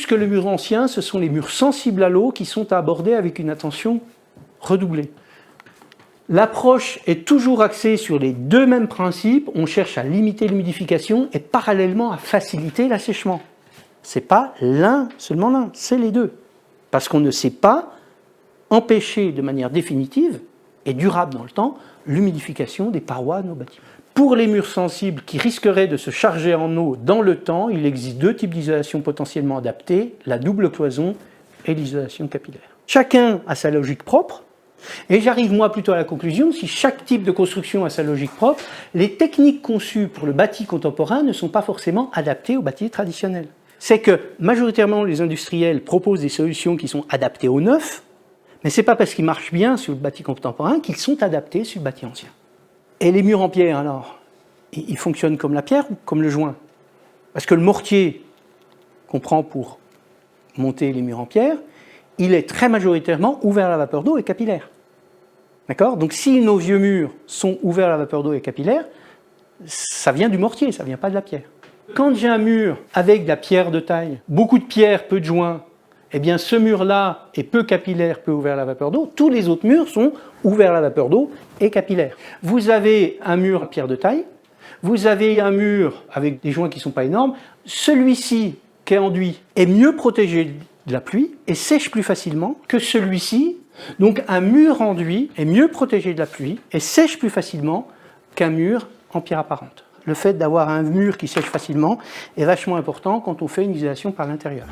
que le mur ancien, ce sont les murs sensibles à l'eau qui sont abordés avec une attention redoublée. L'approche est toujours axée sur les deux mêmes principes. On cherche à limiter l'humidification et parallèlement à faciliter l'assèchement. Ce n'est pas seulement l'un, c'est les deux. Parce qu'on ne sait pas empêcher de manière définitive et durable dans le temps l'humidification des parois de nos bâtiments. Pour les murs sensibles qui risqueraient de se charger en eau dans le temps, il existe deux types d'isolation potentiellement adaptés, la double cloison et l'isolation capillaire. Chacun a sa logique propre, et j'arrive moi plutôt à la conclusion, si chaque type de construction a sa logique propre, les techniques conçues pour le bâti contemporain ne sont pas forcément adaptées au bâti traditionnel. C'est que majoritairement les industriels proposent des solutions qui sont adaptées au neuf, mais ce n'est pas parce qu'ils marchent bien sur le bâti contemporain qu'ils sont adaptés sur le bâti ancien. Et les murs en pierre, alors, ils fonctionnent comme la pierre ou comme le joint? Parce que le mortier qu'on prend pour monter les murs en pierre, il est très majoritairement ouvert à la vapeur d'eau et capillaire. D'accord? Donc si nos vieux murs sont ouverts à la vapeur d'eau et capillaire, ça vient du mortier, ça ne vient pas de la pierre. Quand j'ai un mur avec de la pierre de taille, beaucoup de pierre, peu de joints, eh bien ce mur-là est peu capillaire, peu ouvert à la vapeur d'eau. Tous les autres murs sont ouverts à la vapeur d'eau et capillaires. Vous avez un mur à pierre de taille, vous avez un mur avec des joints qui ne sont pas énormes. Celui-ci, qui est enduit, est mieux protégé de la pluie et sèche plus facilement que celui-ci. Donc un mur enduit est mieux protégé de la pluie et sèche plus facilement qu'un mur en pierre apparente. Le fait d'avoir un mur qui sèche facilement est vachement important quand on fait une isolation par l'intérieur.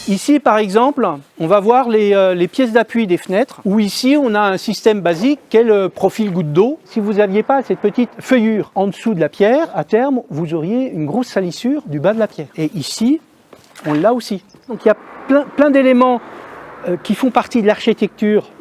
Ici, par exemple, on va voir les pièces d'appui des fenêtres, où ici, on a un système basique qui est le profil goutte d'eau. Si vous n'aviez pas cette petite feuillure en dessous de la pierre, à terme, vous auriez une grosse salissure du bas de la pierre. Et ici, on l'a aussi. Donc il y a plein d'éléments qui font partie de l'architecture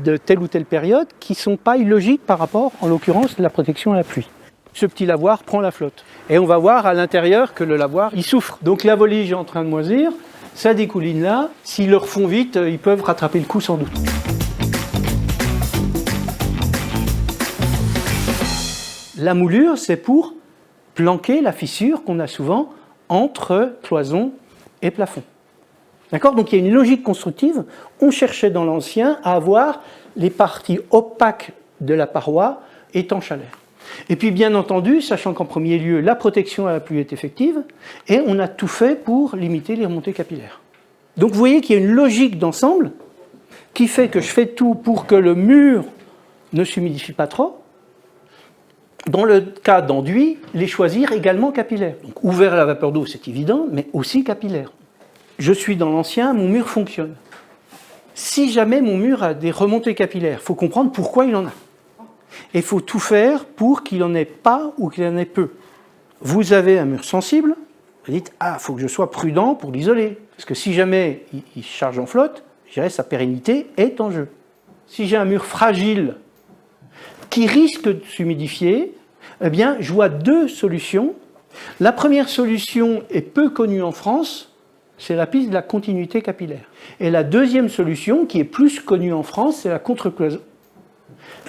de telle ou telle période qui ne sont pas illogiques par rapport, en l'occurrence, de la protection à la pluie. Ce petit lavoir prend la flotte. Et on va voir à l'intérieur que le lavoir, il souffre. Donc la volige est en train de moisir. Ça découline là, s'ils le refont vite, ils peuvent rattraper le coup sans doute. La moulure, c'est pour planquer la fissure qu'on a souvent entre cloison et plafond. D'accord? Donc il y a une logique constructive. On cherchait dans l'ancien à avoir les parties opaques de la paroi étanches à l'air. Et puis bien entendu, sachant qu'en premier lieu, la protection à la pluie est effective, et on a tout fait pour limiter les remontées capillaires. Donc vous voyez qu'il y a une logique d'ensemble qui fait que je fais tout pour que le mur ne s'humidifie pas trop. Dans le cas d'enduit, les choisir également capillaires. Donc ouvert à la vapeur d'eau, c'est évident, mais aussi capillaire. Je suis dans l'ancien, mon mur fonctionne. Si jamais mon mur a des remontées capillaires, il faut comprendre pourquoi il en a. Et il faut tout faire pour qu'il n'en ait pas ou qu'il en ait peu. Vous avez un mur sensible, vous dites « Ah, il faut que je sois prudent pour l'isoler. » Parce que si jamais il charge en flotte, je dirais sa pérennité est en jeu. Si j'ai un mur fragile qui risque de s'humidifier, eh bien, je vois deux solutions. La première solution est peu connue en France, c'est la piste de la continuité capillaire. Et la deuxième solution, qui est plus connue en France, c'est la contre-cloison.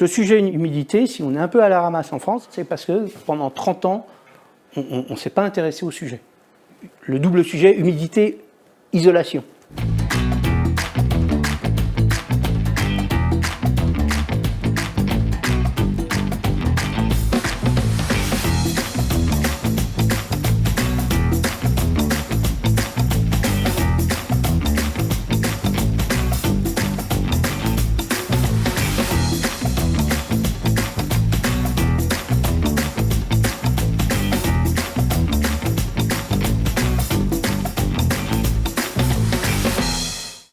Le sujet humidité, si on est un peu à la ramasse en France, c'est parce que pendant 30 ans, on ne s'est pas intéressé au sujet. Le double sujet, humidité, isolation.